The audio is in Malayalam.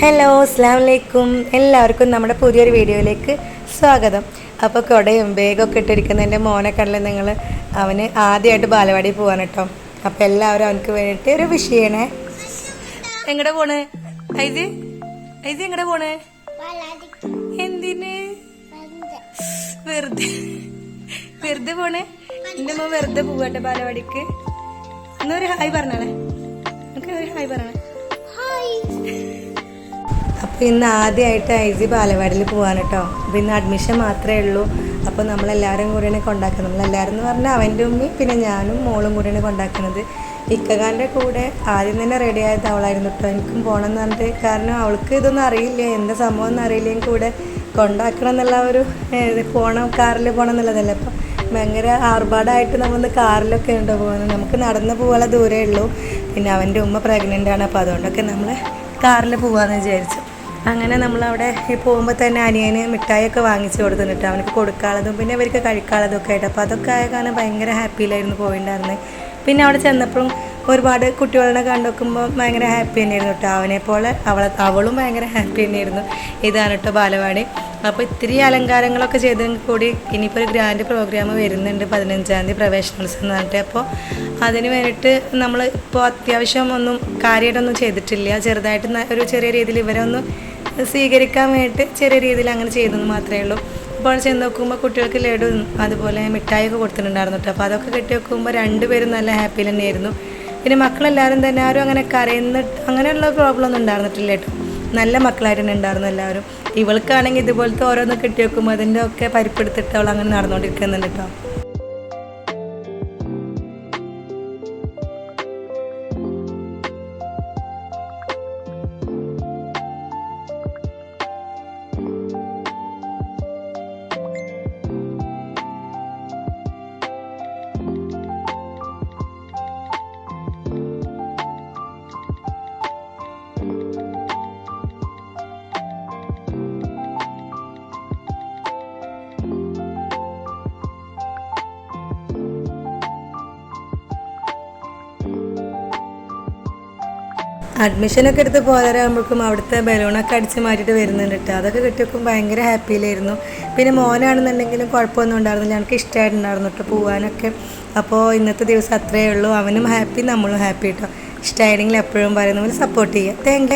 ഹലോ അസ്സലാമലൈക്കും എല്ലാവർക്കും നമ്മുടെ പുതിയൊരു വീഡിയോയിലേക്ക് സ്വാഗതം. അപ്പോൾ കുടയും ബാഗൊക്കെ ഇട്ടിരിക്കുന്ന എൻ്റെ മോനെ കണ്ടില്ല നിങ്ങൾ. അവന് ആദ്യമായിട്ട് ബാലവാടി പോവാൻ കേട്ടോ. അപ്പോൾ എല്ലാവരും അവനക്ക് വേണ്ടിയിട്ട് ഒരു വിഷ് ചെയ്യണേ. എങ്ങടെ പോണ് ഐസി? ഐസി എങ്ങടെ പോണ്? എന്തിന്? വെറുതെ വെറുതെ പോണേ? എൻ്റെ മോൻ വെറുതെ പോവാട്ടെ ബാലവാടിക്ക്. എന്നൊരു ഹായ് പറഞ്ഞാളെ. നമുക്ക് ഒരു ഹായ് പറഞ്ഞേ. അപ്പോൾ ഇന്ന് ആദ്യമായിട്ട് ഐസി ബാലവാടിയിൽ പോകാൻ കേട്ടോ. അപ്പോൾ ഇന്ന് അഡ്മിഷൻ മാത്രമേ ഉള്ളൂ. അപ്പോൾ നമ്മളെല്ലാവരും കൂടിയാണ് കൊണ്ടാക്കുന്നത്. നമ്മളെല്ലാവരും എന്ന് പറഞ്ഞാൽ അവൻ്റെ ഉമ്മയും പിന്നെ ഞാനും മോളും കൂടിയാണ് കൊണ്ടാക്കുന്നത്. ഇക്കകാൻ്റെ കൂടെ ആദ്യം തന്നെ റെഡി ആയത് അവളായിരുന്നു കേട്ടോ. എനിക്കും പോകണം എന്ന് പറഞ്ഞിട്ട്, കാരണം അവൾക്ക് ഇതൊന്നും അറിയില്ല, എന്താ സംഭവം എന്ന് അറിയില്ലെങ്കിൽ കൂടെ കൊണ്ടാക്കണം എന്നുള്ള ഒരു കാറിൽ പോകണം എന്നുള്ളതല്ലേ. അപ്പം ഭയങ്കര ആർഭാടമായിട്ട് നമ്മളൊന്ന് കാറിലൊക്കെ ഉണ്ടോ പോകുന്നത്. നമുക്ക് നടന്ന് പോകാനുള്ള ദൂരമേ ഉള്ളൂ. പിന്നെ അവൻ്റെ ഉമ്മ പ്രഗ്നൻ്റ് ആണ്. അപ്പോൾ അതുകൊണ്ടൊക്കെ നമ്മൾ കാറിൽ പോകാമെന്ന് വിചാരിച്ചു. അങ്ങനെ നമ്മളവിടെ പോകുമ്പോൾ തന്നെ അനിയന് മിഠായിയൊക്കെ വാങ്ങിച്ച് കൊടുത്തിട്ട് അവനക്ക് കൊടുക്കാനുള്ളതും പിന്നെ അവർക്ക് കഴിക്കാനുള്ളതും ഒക്കെ ആയിട്ട്. അപ്പോൾ അതൊക്കെ ആയ കാരണം ഭയങ്കര ഹാപ്പിയിലായിരുന്നു പോയിട്ടുണ്ടായിരുന്നത്. പിന്നെ അവിടെ ചെന്നപ്പോഴും ഒരുപാട് കുട്ടികളെ കണ്ടുവെക്കുമ്പോൾ ഭയങ്കര ഹാപ്പി തന്നെയായിരുന്നു കേട്ടോ. അവനെപ്പോലെ അവളും ഭയങ്കര ഹാപ്പി തന്നെയായിരുന്നു. ഇതാണ് കേട്ടോ ബാലവാടി. അപ്പോൾ ഇത്തിരി അലങ്കാരങ്ങളൊക്കെ ചെയ്തെങ്കിൽ കൂടി ഇനിയിപ്പോൾ ഒരു ഗ്രാൻഡ് പ്രോഗ്രാം വരുന്നുണ്ട് 15-ാം തീയതി പ്രവേശനോത്സവം എന്ന് പറഞ്ഞിട്ട്. അപ്പോൾ അതിന് വേണ്ടിയിട്ട് നമ്മൾ ഇപ്പോൾ അത്യാവശ്യം ഒന്നും കാര്യമായിട്ടൊന്നും ചെയ്തിട്ടില്ല. ചെറുതായിട്ട് ഒരു ചെറിയ രീതിയിൽ ഇവരെ ഒന്ന് സ്വീകരിക്കാൻ വേണ്ടിയിട്ട് ചെറിയ രീതിയിൽ അങ്ങനെ ചെയ്തെന്ന് മാത്രമേ ഉള്ളൂ. അപ്പോൾ ചെന്ന് നോക്കുമ്പോൾ കുട്ടികൾക്ക് ലഡുവും അതുപോലെ മിഠായിയൊക്കെ കൊടുത്തിട്ടുണ്ടായിരുന്നു കേട്ടോ. അപ്പോൾ അതൊക്കെ കെട്ടി വെക്കുമ്പോൾ രണ്ടുപേരും നല്ല ഹാപ്പി തന്നെയായിരുന്നു. പിന്നെ മക്കളെല്ലാവരും തന്നെ ആരും അങ്ങനെ കരയുന്നിട്ട് അങ്ങനെയുള്ള പ്രോബ്ലം ഒന്നും ഉണ്ടായിരുന്നിട്ടില്ല കേട്ടോ. നല്ല മക്കളായിട്ട് തന്നെ ഉണ്ടായിരുന്നു എല്ലാവരും. ഇവൾക്കാണെങ്കിൽ ഇതുപോലത്തെ ഓരോന്ന് കെട്ടി വെക്കുമ്പോൾ അതിൻ്റെ ഒക്കെ പരിപ്പെടുത്തിട്ട് അവൾ അങ്ങനെ നടന്നുകൊണ്ടിരിക്കുന്നുണ്ട് കേട്ടോ. അഡ്മിഷനൊക്കെ എടുത്ത് പോരാകുമ്പോഴേക്കും അവിടുത്തെ ബലൂണൊക്കെ അടിച്ച് മാറ്റിയിട്ട് വരുന്നുണ്ട് കേട്ടോ. അതൊക്കെ കിട്ടിയപ്പോൾ ഭയങ്കര ഹാപ്പിയിലായിരുന്നു. പിന്നെ മോനാണെന്നുണ്ടെങ്കിലും കുഴപ്പമൊന്നും ഉണ്ടായിരുന്നില്ല, എനിക്ക് ഇഷ്ടമായിട്ടുണ്ടായിരുന്നു കേട്ടോ പോകാനൊക്കെ. അപ്പോൾ ഇന്നത്തെ ദിവസം അത്രയേ ഉള്ളൂ. അവനും ഹാപ്പി, നമ്മളും ഹാപ്പി കേട്ടോ. ഇഷ്ടമായിരുന്നെങ്കിൽ എപ്പോഴും പറയുന്ന പോലെ സപ്പോർട്ട് ചെയ്യുക. Thank you.